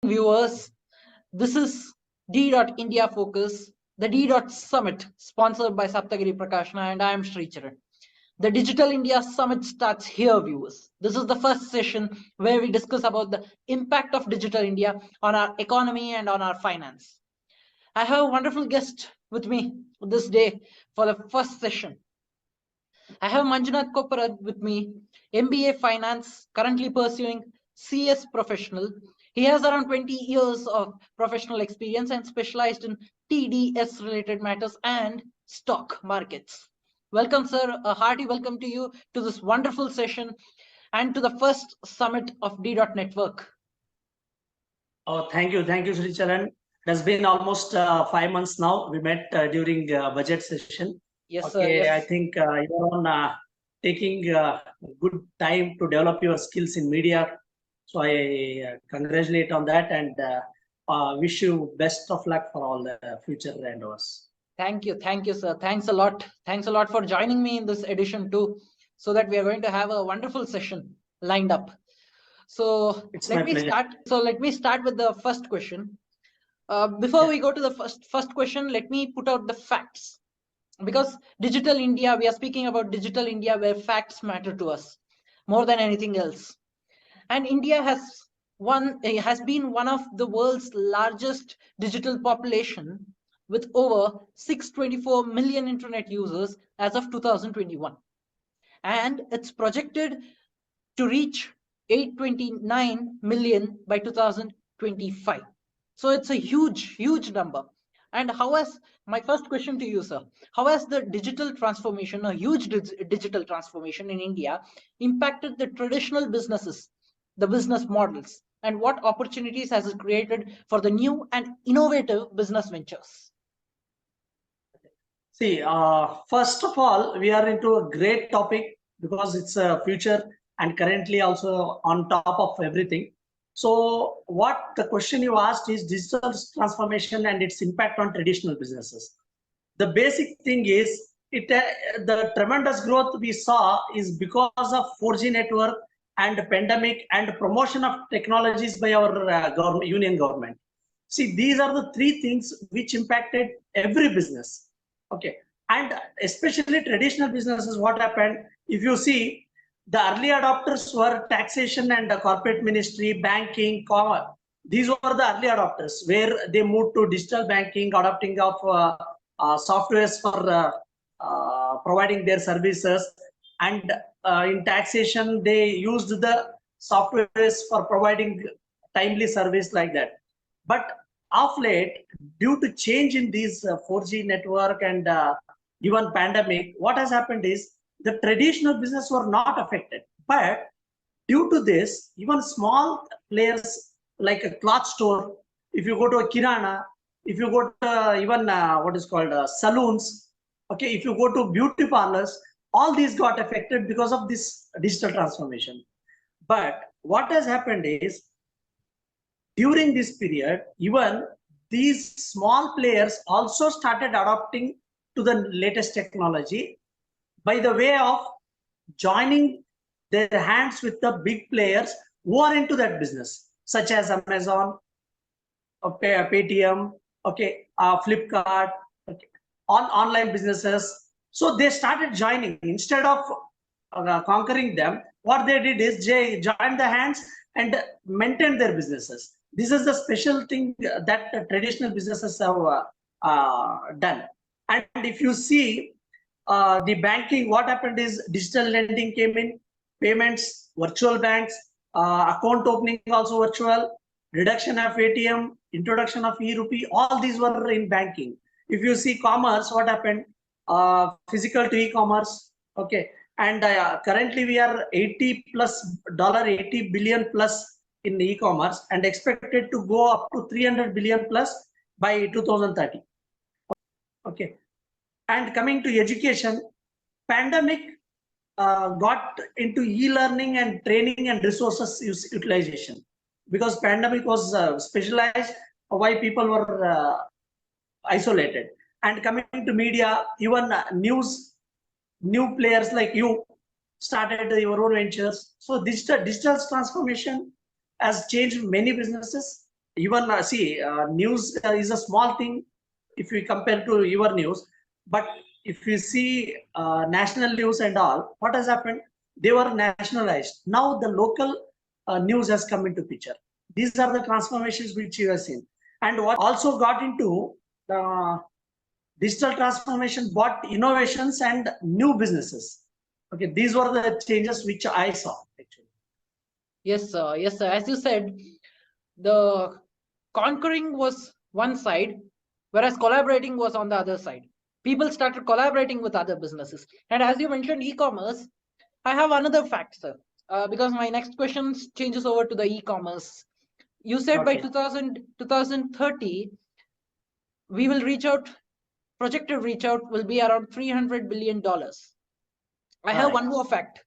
Viewers, this is D.India Focus, the D.Summit, sponsored by Saptagiri Prakashna, and I am Sricharan. The Digital India Summit starts here, viewers. This is the first session where we discuss about the impact of Digital India on our economy and on our finance. I have a wonderful guest with me this day for the first session. I have Manjunath Koppard with me, MBA Finance, currently pursuing CS Professional. He has around 20 years of professional experience and specialized in TDS related matters and stock markets. Welcome, sir. A hearty welcome to you to this wonderful session and to the first summit of D.Network. Oh, thank you, Sricharan. It has been almost 5 months now. We met during budget session. Yes, okay, sir. Yes. I think you're on taking good time to develop your skills in media. So I congratulate on that and wish you best of luck for all the future endeavors. Thank you, sir. Thanks a lot for joining me in this edition too, so that we are going to have a wonderful session lined up. So let me start with the first question. Before we go to the first question, let me put out the facts. Because Digital India, we are speaking about Digital India where facts matter to us more than anything else. And India has been one of the world's largest digital population with over 624 million internet users as of 2021. And it's projected to reach 829 million by 2025. So it's a huge number. And my first question to you, sir, how has the digital transformation, a huge digital transformation in India, impacted the traditional businesses, the business models, and what opportunities has it created for the new and innovative business ventures? See, first of all, we are into a great topic because it's a future and currently also on top of everything. So what the question you asked is digital transformation and its impact on traditional businesses. The basic thing is the tremendous growth we saw is because of 4G network and pandemic and promotion of technologies by our union government. See, these are the three things which impacted every business. Okay, and especially traditional businesses, what happened, if you see, the early adopters were taxation and the corporate ministry, banking, commerce. These were the early adopters where they moved to digital banking, adopting of softwares for providing their services. And in taxation, they used the softwares for providing timely service like that. But of late, due to change in these 4G network and even pandemic, what has happened is the traditional business were not affected. But due to this, even small players like a cloth store, if you go to a kirana, if you go to even what is called saloons, okay, if you go to beauty parlors, all these got affected because of this digital transformation. But what has happened is during this period, even these small players also started adopting to the latest technology by the way of joining their hands with the big players who are into that business, such as Amazon, Paytm, okay, Flipkart, okay, online businesses. So they started joining instead of conquering them. What they did is they joined the hands and maintained their businesses. This is the special thing that traditional businesses have done. And if you see the banking, what happened is digital lending came in, payments, virtual banks, account opening also virtual, reduction of ATM, introduction of e-rupee, all these were in banking. If you see commerce, what happened? Physical to e-commerce, okay. And currently we are $80 billion plus in e-commerce and expected to go up to 300 billion plus by 2030. Okay. And coming to education, pandemic got into e-learning and training and resources utilization because pandemic was specialized why people were isolated. And coming to media, even new players like you started your own ventures. So digital transformation has changed many businesses even see, news is a small thing if we compare to your news, but if you see national news and all, what has happened? They were nationalized. Now the local news has come into picture. These are the transformations which you have seen. And what also got into the digital transformation, brought innovations and new businesses. Okay, these were the changes which I saw actually. Yes, sir. Yes, sir. As you said, the conquering was one side, whereas collaborating was on the other side. People started collaborating with other businesses. And as you mentioned, e-commerce, I have another fact, sir, because my next question changes over to the e-commerce. You said by Okay. 2030, we will reach out, projected reach out will be around $300 billion. I have one more fact.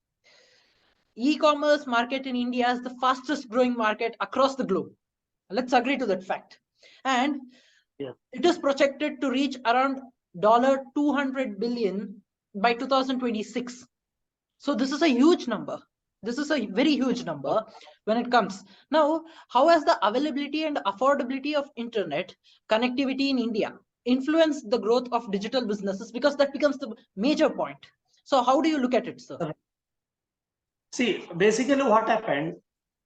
E-commerce market in India is the fastest growing market across the globe. Let's agree to that fact. And Yeah. it is projected to reach around $200 billion by 2026. So this is a huge number. This is a very huge number when it comes. Now, how has the availability and affordability of internet connectivity in India influenced the growth of digital businesses? Because that becomes the major point. So how do you look at it, sir? See, basically what happened,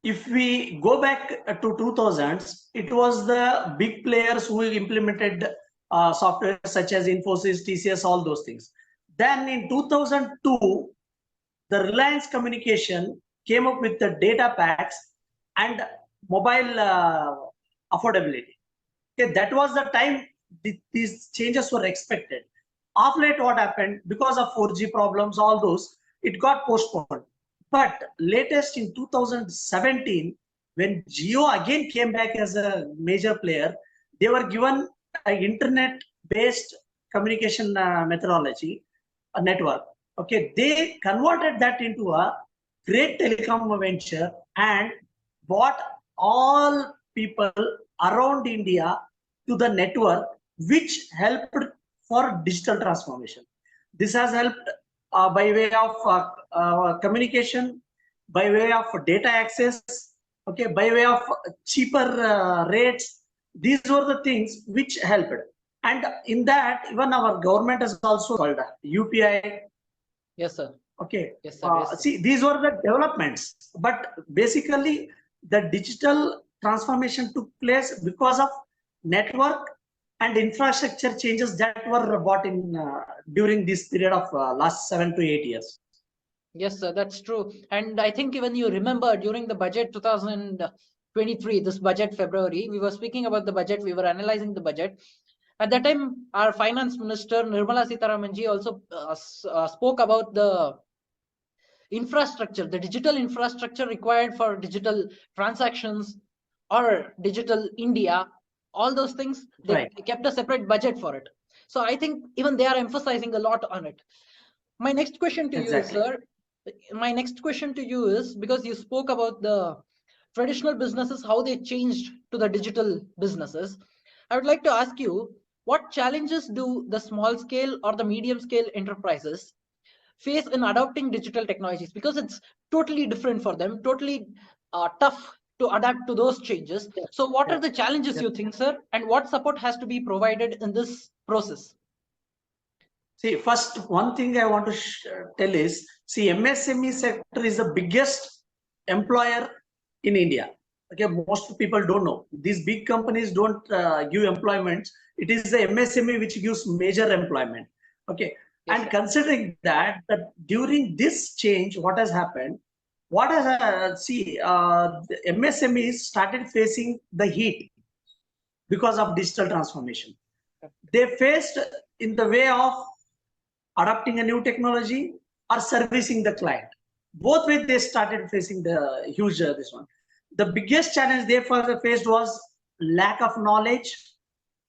if we go back to 2000s, it was the big players who implemented software such as Infosys, TCS, all those things. Then in 2002, the Reliance Communication came up with the data packs and mobile affordability. Okay, that was the time these changes were expected. Of late, what happened, because of 4G problems, all those, it got postponed. But latest in 2017, when Jio again came back as a major player, they were given an internet-based communication methodology, a network. Okay, they converted that into a great telecom venture and brought all people around India to the network, which helped for digital transformation. This has helped by way of communication, by way of data access, okay, by way of cheaper rates. These were the things which helped. And in that, even our government has also called UPI. Yes, sir. Okay. Yes, sir. Yes, sir. See, these were the developments, but basically the digital transformation took place because of network and infrastructure changes that were brought in during this period of last 7 to 8 years. Yes, sir, that's true. And I think even you remember during the budget 2023, this budget February, we were speaking about the budget, we were analyzing the budget. At that time, our finance minister, Nirmala Sitharamanji, also spoke about the infrastructure, the digital infrastructure required for digital transactions or digital India, all those things, they Right. kept a separate budget for it. So I think even they are emphasizing a lot on it. My next question to you, Exactly. sir, my next question to you is, because you spoke about the traditional businesses, how they changed to the digital businesses, I would like to ask you, what challenges do the small scale or the medium scale enterprises face in adopting digital technologies? Because it's totally different for them, totally tough to adapt to those changes. Yeah. So what Yeah. are the challenges you think, sir, and what support has to be provided in this process? See, first, one thing I want to tell is, see, MSME sector is the biggest employer in India. Okay, most people don't know. These big companies don't give employment. It is the MSME which gives major employment. Okay, Yes, and sir. considering that during this change, what has happened? What has the MSMEs started facing the heat because of digital transformation. They faced in the way of adopting a new technology or servicing the client. Both ways they started facing the huge this one. The biggest challenge they faced was lack of knowledge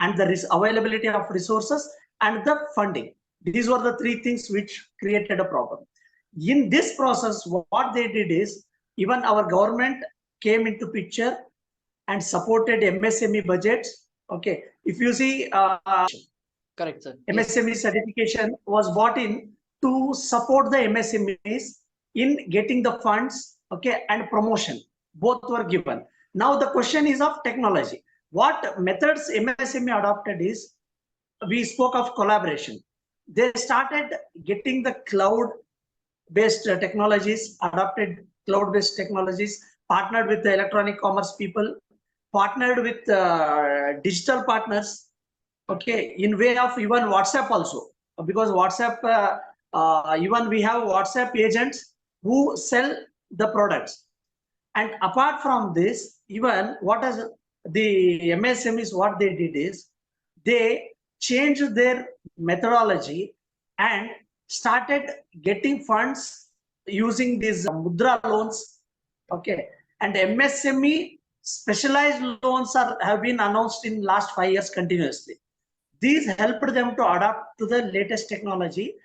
and the availability of resources and the funding. These were the three things which created a problem. In this process, what they did is, even our government came into picture and supported MSME budgets. Okay, if you see Correct, sir. Yes. MSME certification was brought in to support the MSMEs in getting the funds, okay, and promotion. Both were given. Now the question is of technology. What methods MSME adopted is, we spoke of collaboration. They started getting the cloud-based technologies, adopted cloud-based technologies, partnered with the electronic commerce people, partnered with digital partners, okay, in way of even WhatsApp also, because WhatsApp, even we have WhatsApp agents who sell the products. And apart from this, even what is the MSMEs, what they did is they changed their methodology and started getting funds using these mudra loans. Okay, and MSME specialized loans have been announced in last 5 years continuously. These helped them to adapt to the latest technology,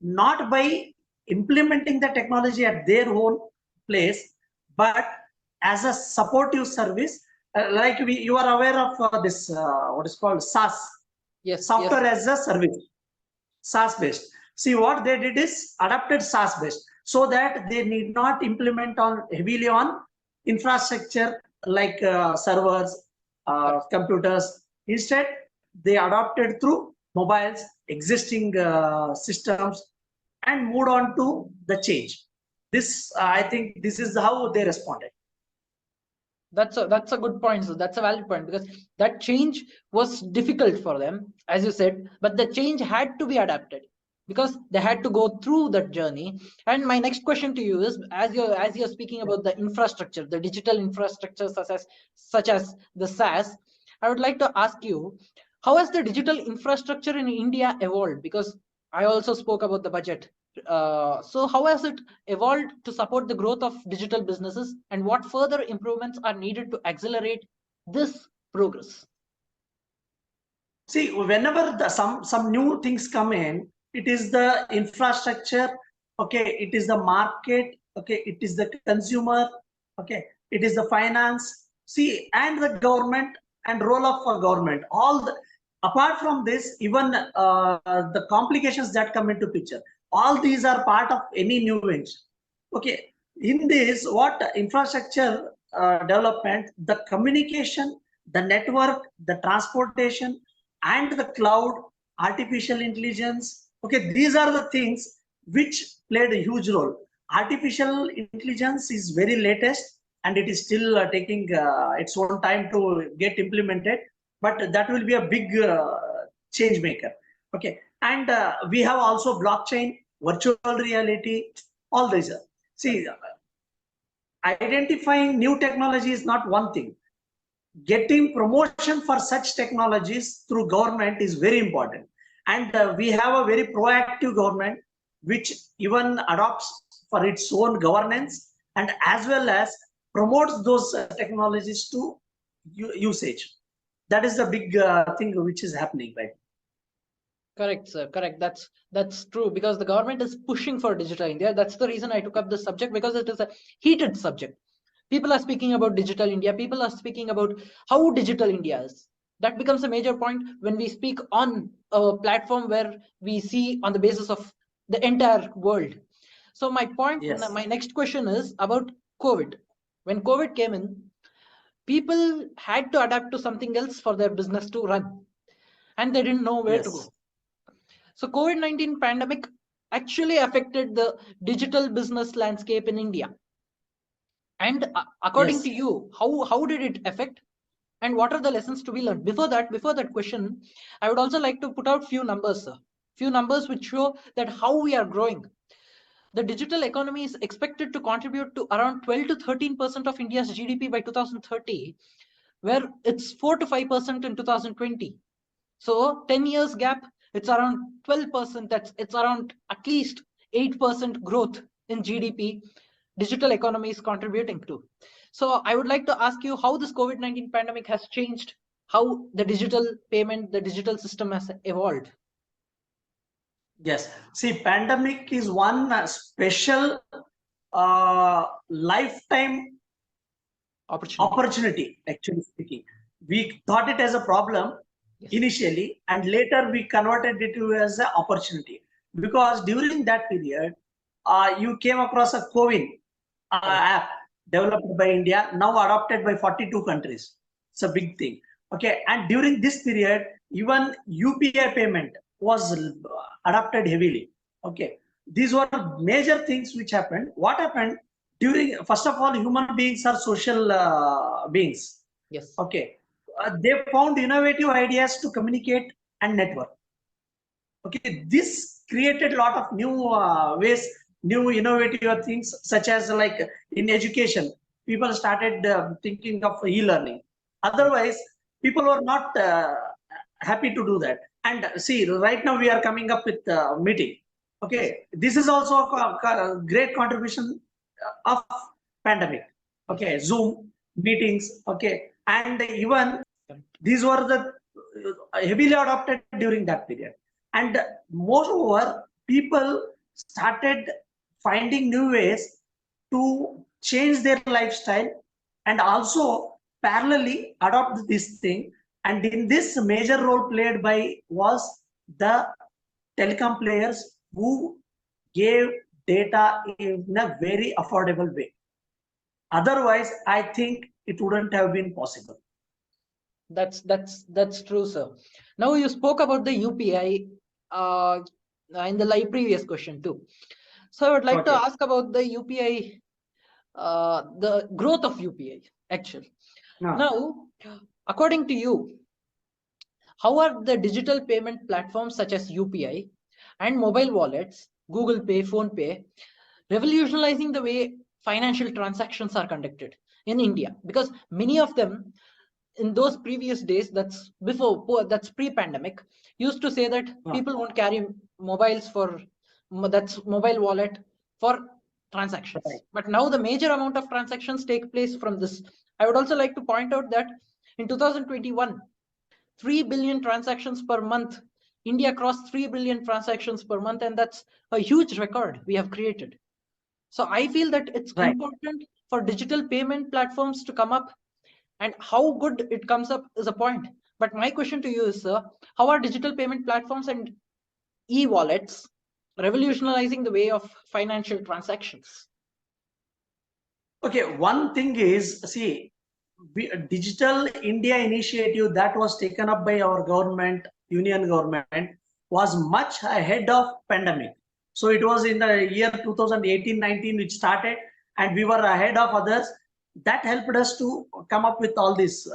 not by implementing the technology at their own place, but as a supportive service. Like you are aware of this, what is called SaaS, Yes, software yes. as a service, SaaS based. See, what they did is adapted SaaS based, so that they need not implement on heavily on infrastructure like servers, computers. Instead, they adopted through mobiles, existing systems, and moved on to the change. This, I think, this is how they responded. That's a good point. So that's a valid point, because that change was difficult for them, as you said, but the change had to be adapted because they had to go through that journey. And my next question to you is, as you're speaking about the infrastructure, the digital infrastructure such as the SaaS, I would like to ask you, how has the digital infrastructure in India evolved? Because I also spoke about the budget. So how has it evolved to support the growth of digital businesses, and what further improvements are needed to accelerate this progress? See, whenever some new things come in, it is the infrastructure, okay, it is the market, okay, it is the consumer, okay, it is the finance, see, and the government and role of government. All the, apart from this, even the complications that come into picture, all these are part of any new venture. Okay, in this, what infrastructure development, the communication, the network, the transportation, and the cloud, artificial intelligence, okay, these are the things which played a huge role. Artificial intelligence is very latest, and it is still taking its own time to get implemented, but that will be a big change maker. Okay, and we have also blockchain, virtual reality, all these. See, identifying new technology is not one thing. Getting promotion for such technologies through government is very important. And we have a very proactive government which even adopts for its own governance, and as well as promotes those technologies to usage. That is the big thing which is happening right now. Correct, sir. Correct. That's true, because the government is pushing for digital India. That's the reason I took up this subject, because it is a heated subject. People are speaking about digital India. People are speaking about how digital India is. That becomes a major point when we speak on a platform where we see on the basis of the entire world. So my point, Yes. my next question is about COVID. When COVID came in, people had to adapt to something else for their business to run, and they didn't know where to Yes. go. So COVID-19 pandemic actually affected the digital business landscape in India. And according to Yes. you, how did it affect, and what are the lessons to be learned? Before that question, I would also like to put out few numbers, sir. Few numbers which show that how we are growing. The digital economy is expected to contribute to around 12 to 13% of India's GDP by 2030, where it's 4 to 5% in 2020. So 10 years gap, it's around 12%. It's around at least 8% growth in GDP digital economy is contributing to. So I would like to ask you how this COVID-19 pandemic has changed, how the digital payment, the digital system has evolved. Yes. See, pandemic is one special lifetime opportunity, actually speaking. We thought it as a problem initially, and later we converted it to as an opportunity, because during that period, you came across a COVID app. developed by India, now adopted by 42 countries. It's a big thing. Okay, and during this period, even UPI payment was adopted heavily. Okay, these were major things which happened. What happened during, first of all, human beings are social beings. Yes. Okay, they found innovative ideas to communicate and network. Okay, this created a lot of new ways, new innovative things, such as like in education, people started thinking of e-learning. Otherwise, people were not happy to do that. And see, right now we are coming up with meeting. Okay, this is also a great contribution of pandemic. Okay, Zoom meetings. Okay, and even these were the heavily adopted during that period. And moreover, people started finding new ways to change their lifestyle and also parallelly adopt this thing. And in this, major role played by was the telecom players who gave data in a very affordable way. Otherwise, I think it wouldn't have been possible. That's true, sir. Now you spoke about the UPI in the previous question too. So I would like to ask about the UPI, the growth of UPI actually. Now, according to you, how are the digital payment platforms such as UPI and mobile wallets, Google Pay, Phone Pay, revolutionizing the way financial transactions are conducted in India? Because many of them in those previous days, that's pre-pandemic, used to say that people won't carry mobiles for, that's mobile wallet for transactions. Right. But now the major amount of transactions take place from this. I would also like to point out that in 2021, 3 billion transactions per month. India crossed 3 billion transactions per month, and that's a huge record we have created. So I feel that it's important for digital payment platforms to come up, and how good it comes up is a point. But my question to you is, sir, how are digital payment platforms and e-wallets revolutionizing the way of financial transactions? Okay, one thing is, see, Digital India initiative that was taken up by our government, union government, was much ahead of pandemic. So it was in the year 2018-19 which started, and we were ahead of others. That helped us to come up with all these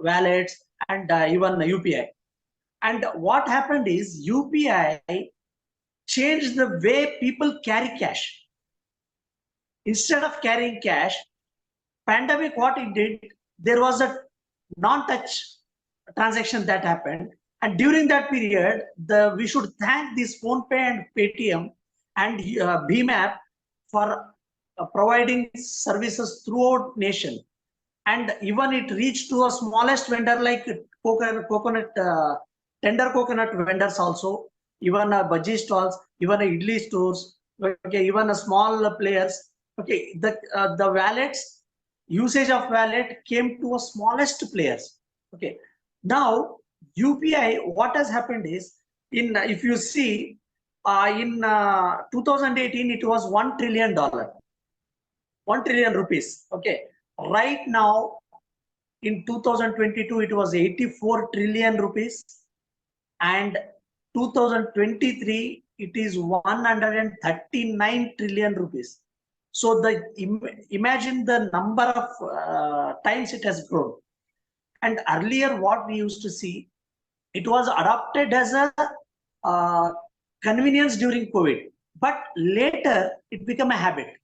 wallets and even UPI. And what happened is UPI changed the way people carry cash. Instead of carrying cash, pandemic, what it did, there was a non-touch transaction that happened, and during that period, we should thank this PhonePe and Paytm and BMAP for providing services throughout nation, and even it reached to a smallest vendor like tender coconut vendors also, even bhaji stalls, even idli stores, okay, even a small players. Okay, the wallets, usage of wallet came to a smallest players. Okay, now UPI, what has happened is, in if you see in 2018 it was $1 trillion, 1 trillion rupees. Okay, right now in 2022 it was 84 trillion rupees, and 2023 it is 139 trillion rupees. So imagine the number of times it has grown. And earlier what we used to see, it was adopted as a convenience during COVID, but later it became a habit.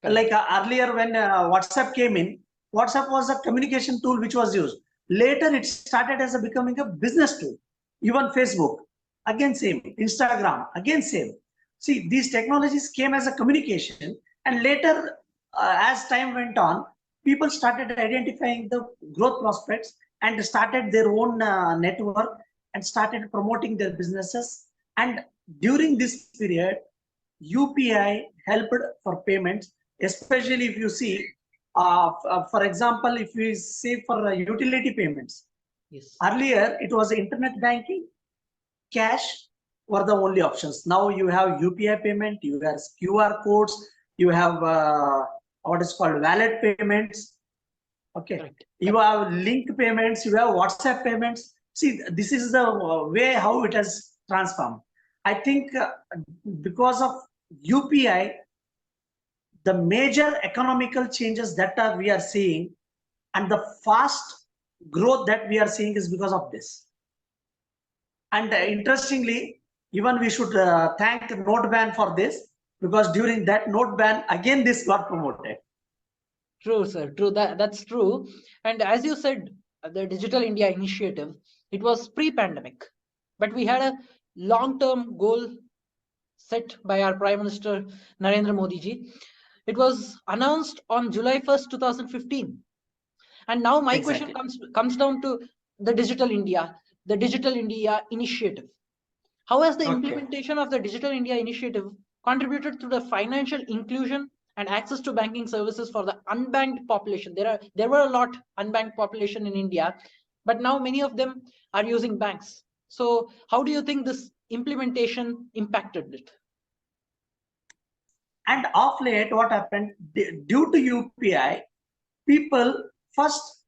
Like earlier when WhatsApp came in, WhatsApp was a communication tool which was used. Later it started as becoming a business tool. Even Facebook, again same. Instagram, again same. See, these technologies came as a communication, and later as time went on, people started identifying the growth prospects and started their own network and started promoting their businesses. And during this period, UPI helped for payments, especially if you see, for example, if we say for utility payments. Yes. Earlier, it was internet banking, cash were the only options. Now you have UPI payment, you have QR codes, you have what is called wallet payments. Okay, Correct. you have link payments, you have WhatsApp payments. See, this is the way how it has transformed. I think because of UPI, the major economical changes that we are seeing and the fast growth that we are seeing is because of this. And interestingly, even we should thank note ban for this, because during that note ban, again this got promoted. True, sir. True. That's true. And as you said, the Digital India initiative, it was pre-pandemic, but we had a long-term goal set by our Prime Minister Narendra Modi ji. It was announced on July 1st, 2015. And now my Exactly. question comes down to the Digital India initiative. How has the implementation of the Digital India initiative contributed to the financial inclusion and access to banking services for the unbanked population? There were a lot unbanked population in India, but now many of them are using banks. So how do you think this implementation impacted it? And of late, what happened due to UPI, people first,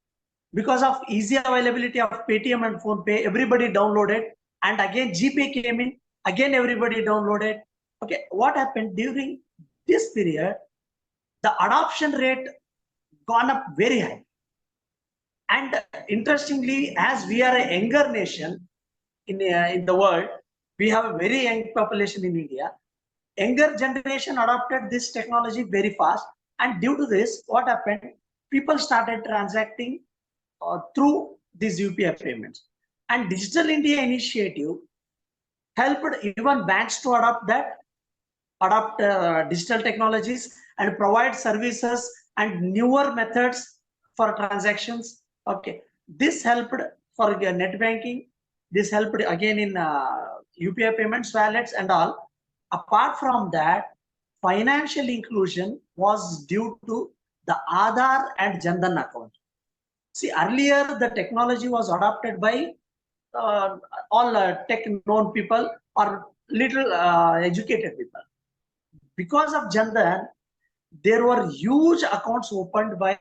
because of easy availability of Paytm and PhonePe, everybody downloaded, and again GPay came in, again everybody downloaded. Okay, what happened during this period? The adoption rate gone up very high. And interestingly, as we are a younger nation in the world, we have a very young population in India. Younger generation adopted this technology very fast, and due to this, what happened? People started transacting through these UPI payments. And Digital India initiative helped even banks to adopt digital technologies and provide services and newer methods for transactions. Okay, this helped for net banking. This helped again in UPI payments, wallets, and all. Apart from that, financial inclusion was due to the Aadhaar and Jandan account. See, earlier the technology was adopted by all tech known people or little educated people. Because of Jandan, there were huge accounts opened by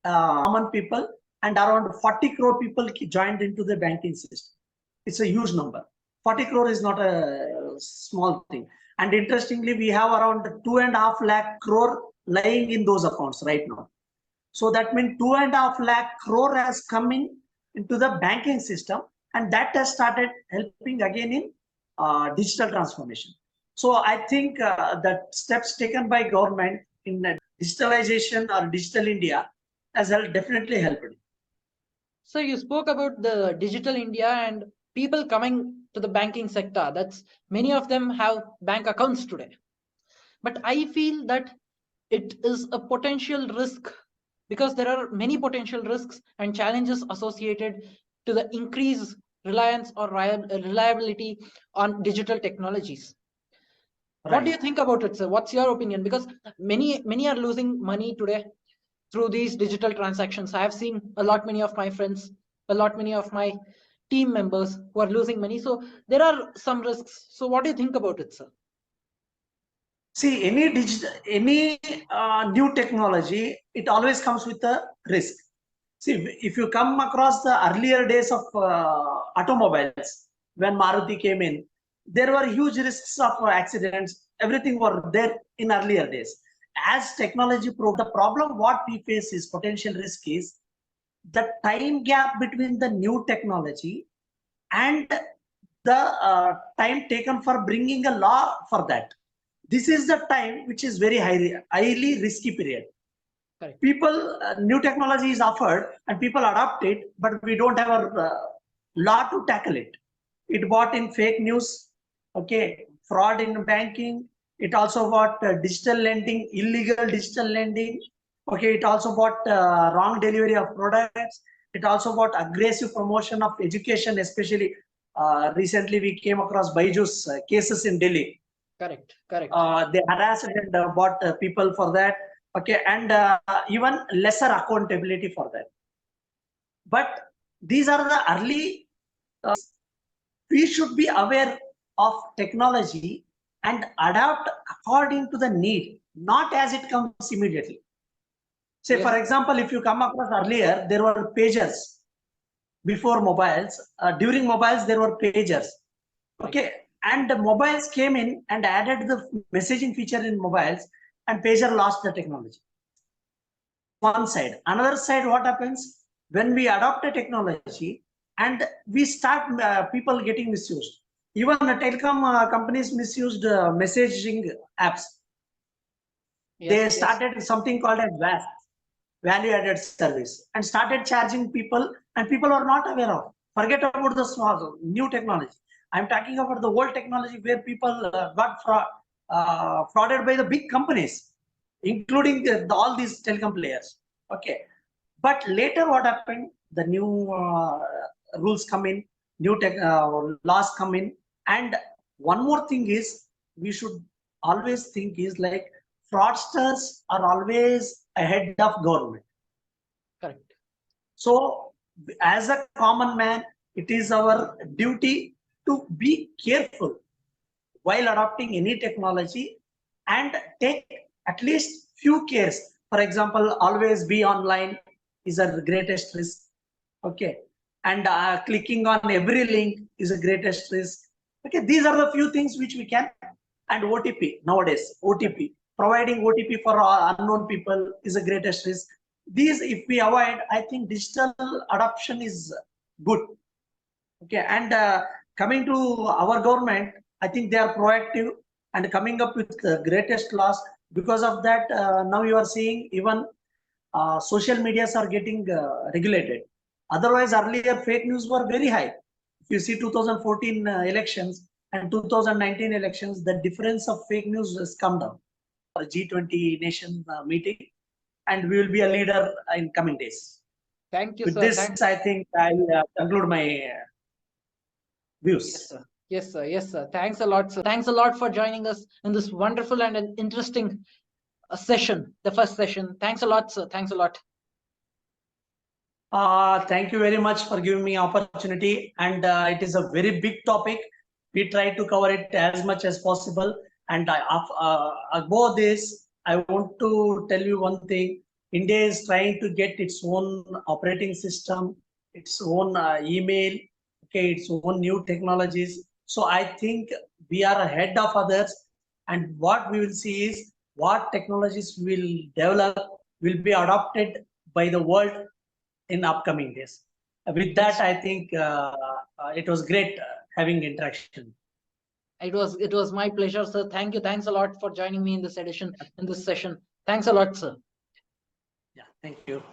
common people, and around 40 crore people joined into the banking system. It's a huge number. 40 crore is not a small thing. And interestingly, we have around 2.5 lakh crore lying in those accounts right now. So that means 2.5 lakh crore has come into the banking system, and that has started helping again in digital transformation. So I think that steps taken by government in digitalization or Digital India has definitely helped. So you spoke about the Digital India and people coming to the banking sector. That's many of them have bank accounts today. But I feel that it is a potential risk because there are many potential risks and challenges associated to the increased reliance or reliability on digital technologies. Right. What do you think about it, sir? What's your opinion? Because many are losing money today through these digital transactions. I have seen many of my friends, many of my team members who are losing money. So there are some risks. So what do you think about it, sir? See, any new technology, it always comes with a risk. See, if you come across the earlier days of automobiles, when Maruti came in, there were huge risks of accidents. Everything were there in earlier days. As technology progressed, the problem what we face is potential risk is the time gap between the new technology and the time taken for bringing a law for that. This is the time which is very highly risky period. Correct. People, new technology is offered and people adopt it, but we don't have a law to tackle it. It brought in fake news, okay, fraud in banking. It also brought digital lending, illegal digital lending. Okay, it also brought wrong delivery of products. It also brought aggressive promotion of education, especially recently we came across Byju's cases in Delhi. Correct. They harassed and bought people for that. Okay, and even lesser accountability for that. But these are the early. We should be aware of technology and adapt according to the need. not as it comes immediately. Say, Yes. for example, if you come across earlier, there were pagers before mobiles. During mobiles, there were pagers. Okay. And the mobiles came in and added the messaging feature in mobiles, and pager lost the technology. One side. Another side, what happens when we adopt a technology and we start people getting misused. Even the telecom companies misused messaging apps. Yes, They started something called as VAS, value added service, and started charging people, and people are not aware of. Forget about the small new technology. I'm talking about the old technology where people got frauded by the big companies, including all these telecom players. Okay, but later what happened? The new rules come in, new laws come in, and one more thing is we should always think is like fraudsters are always ahead of government. correct. So as a common man, it is our duty to be careful while adopting any technology and take at least few cares. For example, always be online is a greatest risk. Okay. And clicking on every link is a greatest risk. Okay. These are the few things which we can. And OTP nowadays, OTP, providing OTP for unknown people is a greatest risk. These, if we avoid, I think digital adoption is good. Okay. And coming to our government, I think they are proactive and coming up with the greatest laws. Because of that, now you are seeing even social medias are getting regulated. Otherwise, earlier fake news were very high. If you see 2014 elections and 2019 elections, the difference of fake news has come down. For G20 nation meeting, and we will be a leader in coming days. Thank you, With sir. this, I think I'll conclude my views. Yes, sir. Yes, sir. Yes, sir. Thanks a lot, sir. Thanks a lot for joining us in this wonderful and an interesting session, the first session. Thanks a lot, sir. Thanks a lot. Thank you very much for giving me opportunity, and it is a very big topic. We try to cover it as much as possible. And above this, I want to tell you one thing. India is trying to get its own operating system, its own email, okay, its own new technologies. So I think we are ahead of others. And what we will see is what technologies will develop will be adopted by the world in upcoming days. With that, I think it was great having interaction. It was my pleasure, sir. Thank you. Thanks a lot for joining me in this edition, in this session. Thanks a lot, sir. Yeah, thank you.